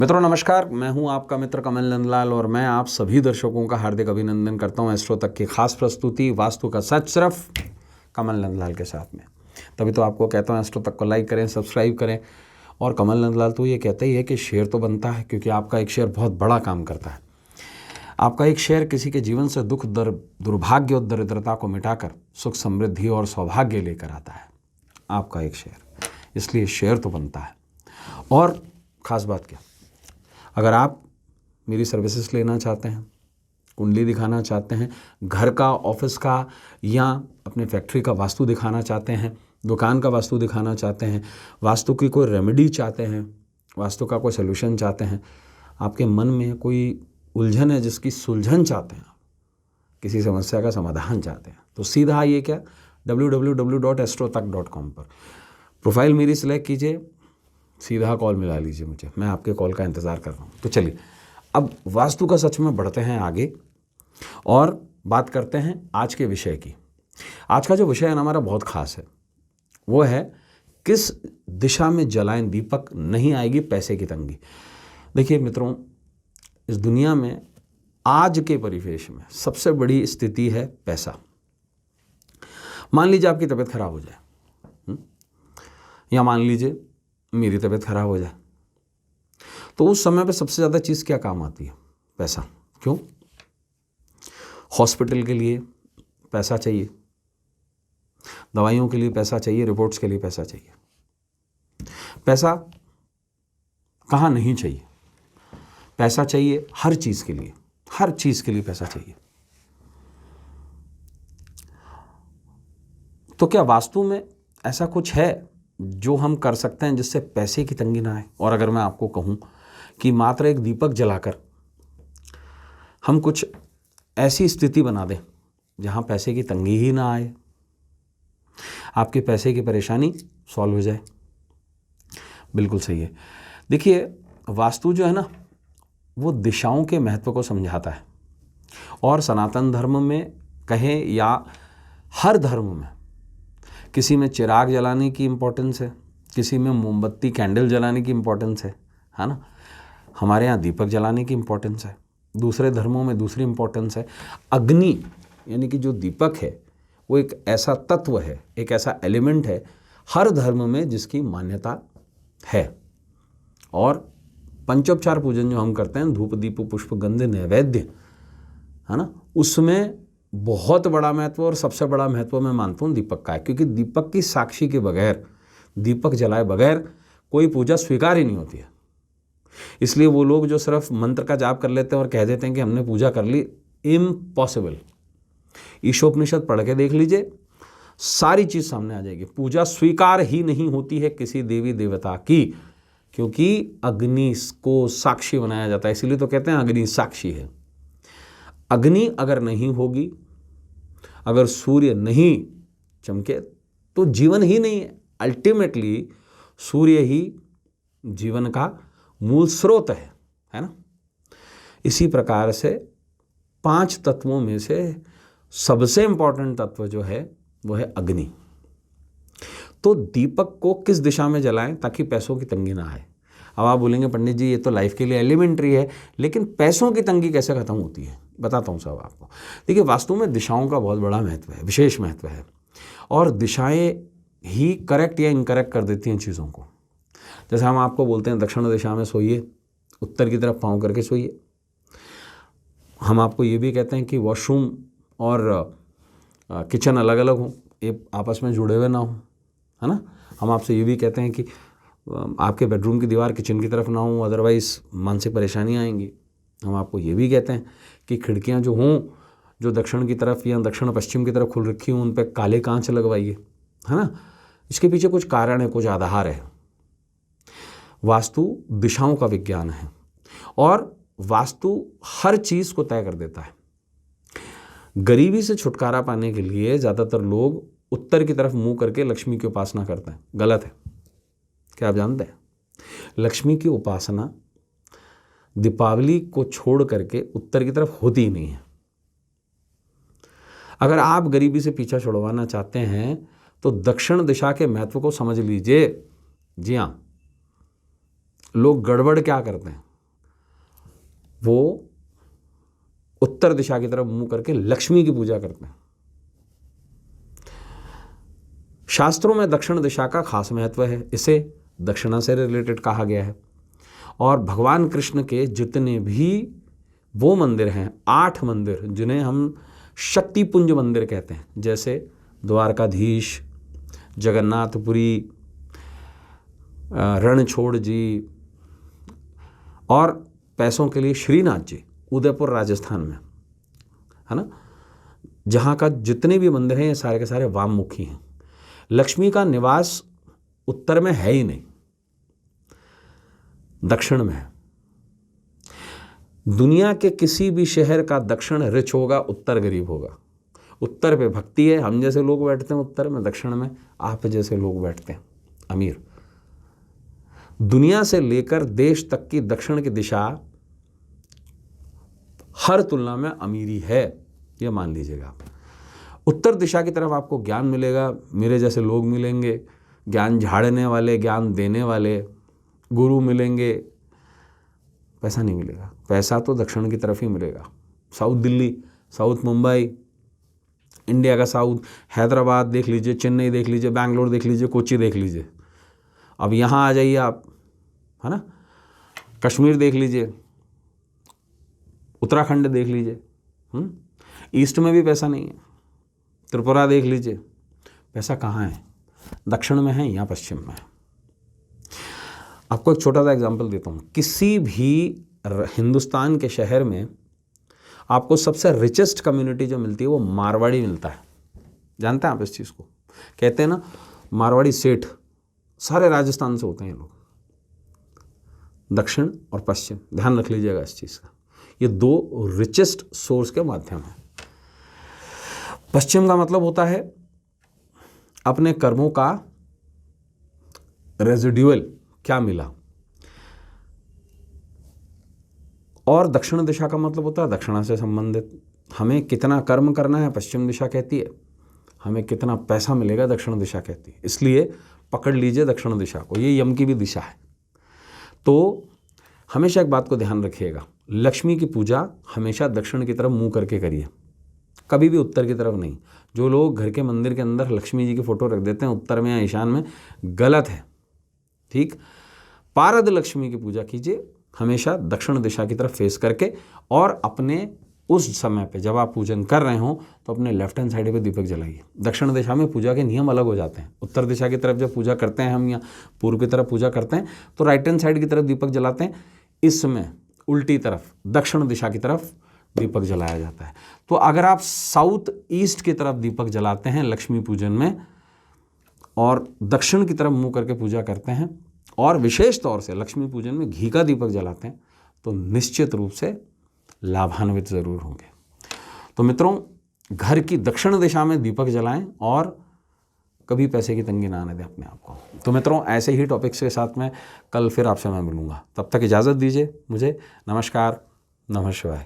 मित्रों नमस्कार, मैं हूं आपका मित्र कमल नंदलाल और मैं आप सभी दर्शकों का हार्दिक अभिनंदन करता हूं एस्ट्रो तक की खास प्रस्तुति वास्तु का सच सिर्फ कमल नंदलाल के साथ में। तभी तो आपको कहता हूं एस्ट्रो तक को लाइक करें, सब्सक्राइब करें। और कमल नंदलाल तो ये कहता ही है कि शेयर तो बनता है, क्योंकि आपका एक शेयर बहुत बड़ा काम करता है। आपका एक शेयर किसी के जीवन से दुख, दुर्भाग्य और दरिद्रता को मिटाकर सुख, समृद्धि और सौभाग्य लेकर आता है आपका एक शेयर, इसलिए शेयर तो बनता है। और ख़ास बात क्या, अगर आप मेरी सर्विसेज लेना चाहते हैं, कुंडली दिखाना चाहते हैं, घर का, ऑफिस का या अपने फैक्ट्री का वास्तु दिखाना चाहते हैं, दुकान का वास्तु दिखाना चाहते हैं, वास्तु की कोई रेमेडी चाहते हैं, वास्तु का कोई सलूशन चाहते हैं, आपके मन में कोई उलझन है जिसकी सुलझन चाहते हैं, किसी समस्या का समाधान चाहते हैं, तो सीधा आइए क्या www.astrotak.com पर प्रोफाइल मेरी सिलेक्ट कीजिए, सीधा कॉल मिला लीजिए मुझे, मैं आपके कॉल का इंतज़ार कर रहा हूँ। तो चलिए अब वास्तु का सच में बढ़ते हैं आगे और बात करते हैं आज के विषय की। आज का जो विषय है ना हमारा बहुत ख़ास है, वो है किस दिशा में जलाएं दीपक नहीं आएगी पैसे की तंगी। देखिए मित्रों, इस दुनिया में आज के परिवेश में सबसे बड़ी स्थिति है पैसा। मान लीजिए आपकी तबीयत खराब हो जाए, या मान लीजिए मेरी तबीयत खराब हो जाए, तो उस समय पे सबसे ज़्यादा चीज़ क्या काम आती है? पैसा। क्यों? हॉस्पिटल के लिए पैसा चाहिए, दवाइयों के लिए पैसा चाहिए, रिपोर्ट्स के लिए पैसा चाहिए। पैसा कहाँ नहीं चाहिए? पैसा चाहिए हर चीज़ के लिए, हर चीज़ के लिए पैसा चाहिए। तो क्या वास्तु में ऐसा कुछ है जो हम कर सकते हैं जिससे पैसे की तंगी ना आए? और अगर मैं आपको कहूँ कि मात्र एक दीपक जलाकर हम कुछ ऐसी स्थिति बना दें जहाँ पैसे की तंगी ही ना आए, आपके पैसे की परेशानी सॉल्व हो जाए। बिल्कुल सही है। देखिए वास्तु जो है ना, वो दिशाओं के महत्व को समझाता है। और सनातन धर्म में कहें या हर धर्म में, किसी में चिराग जलाने की इम्पोर्टेंस है, किसी में मोमबत्ती कैंडल जलाने की इम्पोर्टेंस है ना। हमारे यहाँ दीपक जलाने की इम्पोर्टेंस है, दूसरे धर्मों में दूसरी इम्पोर्टेंस है। अग्नि यानी कि जो दीपक है वो एक ऐसा तत्व है, एक ऐसा एलिमेंट है हर धर्म में जिसकी मान्यता है। और पंचोपचार पूजन जो हम करते हैं, धूप दीप पुष्प गंध नैवेद्य, है ना, उसमें बहुत बड़ा महत्व और सबसे बड़ा महत्व मैं मानता हूँ दीपक का है। क्योंकि दीपक की साक्षी के बगैर, दीपक जलाए बगैर कोई पूजा स्वीकार ही नहीं होती है। इसलिए वो लोग जो सिर्फ मंत्र का जाप कर लेते हैं और कह देते हैं कि हमने पूजा कर ली, इम्पॉसिबल। ईशोपनिषद पढ़ के देख लीजिए, सारी चीज़ सामने आ जाएगी। पूजा स्वीकार ही नहीं होती है किसी देवी देवता की, क्योंकि अग्नि को साक्षी बनाया जाता है। इसीलिए तो कहते हैं अग्नि साक्षी है। अग्नि अगर नहीं होगी, अगर सूर्य नहीं चमके तो जीवन ही नहीं है। अल्टीमेटली सूर्य ही जीवन का मूल स्रोत है ना। इसी प्रकार से 5 तत्वों में से सबसे इंपॉर्टेंट तत्व जो है वो है अग्नि। तो दीपक को किस दिशा में जलाएं ताकि पैसों की तंगी ना आए? अब आप बोलेंगे पंडित जी ये तो लाइफ के लिए एलिमेंट्री है, लेकिन पैसों की तंगी कैसे खत्म होती है? बताता हूँ सब आपको। देखिए वास्तु में दिशाओं का बहुत बड़ा महत्व है, विशेष महत्व है। और दिशाएं ही करेक्ट या इनकरेक्ट कर देती हैं चीज़ों को। जैसे हम आपको बोलते हैं दक्षिण दिशा में सोइए, उत्तर की तरफ पाँव करके सोइए। हम आपको ये भी कहते हैं कि वॉशरूम और किचन अलग अलग हों, ये आपस में जुड़े हुए ना हों, है ना। हम आपसे ये भी कहते हैं कि आपके बेडरूम की दीवार किचन की तरफ ना हो, अदरवाइज़ मानसिक परेशानियाँ आएंगी। हम आपको ये भी कहते हैं कि खिड़कियाँ जो हों, जो दक्षिण की तरफ या दक्षिण पश्चिम की तरफ खुल रखी हों, उन पर काले कांच लगवाइए, है ना। इसके पीछे कुछ कारण है, कुछ आधार है। वास्तु दिशाओं का विज्ञान है और वास्तु हर चीज़ को तय कर देता है। गरीबी से छुटकारा पाने के लिए ज़्यादातर लोग उत्तर की तरफ मुंह करके लक्ष्मी की उपासना करते हैं। गलत है। क्या आप जानते हैं? लक्ष्मी की उपासना दीपावली को छोड़ करके उत्तर की तरफ होती ही नहीं है। अगर आप गरीबी से पीछा छुड़वाना चाहते हैं तो दक्षिण दिशा के महत्व को समझ लीजिए। जी हाँ, लोग गड़बड़ क्या करते हैं, वो उत्तर दिशा की तरफ मुंह करके लक्ष्मी की पूजा करते हैं। शास्त्रों में दक्षिण दिशा का खास महत्व है, इसे दक्षिणा से रिलेटेड कहा गया है। और भगवान कृष्ण के जितने भी वो मंदिर हैं, 8 मंदिर जिन्हें हम शक्तिपुंज मंदिर कहते हैं, जैसे द्वारकाधीश, जगन्नाथपुरी, रणछोड़ जी, और पैसों के लिए श्रीनाथ जी, उदयपुर राजस्थान में है ना, जहाँ का जितने भी मंदिर हैं ये सारे के सारे वाममुखी हैं। लक्ष्मी का निवास उत्तर में है ही नहीं, दक्षिण में है। दुनिया के किसी भी शहर का दक्षिण रिच होगा, उत्तर गरीब होगा। उत्तर पे भक्ति है, हम जैसे लोग बैठते हैं उत्तर में, दक्षिण में आप जैसे लोग बैठते हैं अमीर। दुनिया से लेकर देश तक की दक्षिण की दिशा हर तुलना में अमीरी है, ये मान लीजिएगा आप। उत्तर दिशा की तरफ आपको ज्ञान मिलेगा, मेरे जैसे लोग मिलेंगे, ज्ञान झाड़ने वाले, ज्ञान देने वाले गुरु मिलेंगे। पैसा नहीं मिलेगा, पैसा तो दक्षिण की तरफ ही मिलेगा। South Delhi, south Mumbai, India का साउथ, हैदराबाद देख लीजिए, चेन्नई देख लीजिए, बैंगलोर देख लीजिए, कोची देख लीजिए। अब यहाँ आ जाइए आप, है ना, कश्मीर देख लीजिए, उत्तराखंड देख लीजिए। ईस्ट में भी पैसा नहीं है। त्रिपुरा देख लीजिए, पैसा कहाँ है, दक्षिण में है या पश्चिम में है। आपको एक छोटा सा एग्जांपल देता हूँ। किसी भी हिंदुस्तान के शहर में आपको सबसे रिचेस्ट कम्युनिटी जो मिलती है वो मारवाड़ी मिलता है। जानते हैं आप इस चीज़ को? कहते हैं ना, मारवाड़ी सेठ सारे राजस्थान से होते हैं ये लोग। दक्षिण और पश्चिम, ध्यान रख लीजिएगा इस चीज़ का। ये 2 रिचेस्ट सोर्स के माध्यम हैं। पश्चिम का मतलब होता है अपने कर्मों का रेजिड्यूअल क्या मिला, और दक्षिण दिशा का मतलब होता है दक्षिणा से संबंधित, हमें कितना कर्म करना है पश्चिम दिशा कहती है, हमें कितना पैसा मिलेगा दक्षिण दिशा कहती है। इसलिए पकड़ लीजिए दक्षिण दिशा को, ये यम की भी दिशा है। तो हमेशा एक बात को ध्यान रखिएगा, लक्ष्मी की पूजा हमेशा दक्षिण की तरफ मुंह करके करिए, कभी भी उत्तर की तरफ नहीं। जो लोग घर के मंदिर के अंदर लक्ष्मी जी की फोटो रख देते हैं उत्तर में या ईशान में, गलत है। ठीक, पारद लक्ष्मी की पूजा कीजिए हमेशा दक्षिण दिशा की तरफ फेस करके, और अपने उस समय पे जब आप पूजन कर रहे हो तो अपने लेफ्ट हैंड साइड पे दीपक जलाइए। दक्षिण दिशा में पूजा के नियम अलग हो जाते हैं। उत्तर दिशा की तरफ जब पूजा करते हैं हम, या पूर्व की तरफ पूजा करते हैं, तो राइट हैंड साइड की तरफ दीपक जलाते हैं। इसमें उल्टी तरफ दक्षिण दिशा की तरफ दीपक जलाया जाता है। तो अगर आप साउथ ईस्ट की तरफ दीपक जलाते हैं लक्ष्मी पूजन में, और दक्षिण की तरफ मुंह करके पूजा करते हैं, और विशेष तौर से लक्ष्मी पूजन में घी का दीपक जलाते हैं, तो निश्चित रूप से लाभान्वित ज़रूर होंगे। तो मित्रों, घर की दक्षिण दिशा में दीपक जलाएं और कभी पैसे की तंगी ना आने दें अपने आप को। तो मित्रों, ऐसे ही टॉपिक्स के साथ में कल फिर आपसे मैं मिलूंगा। तब तक इजाज़त दीजिए मुझे। नमस्कार, नमः शिवाय।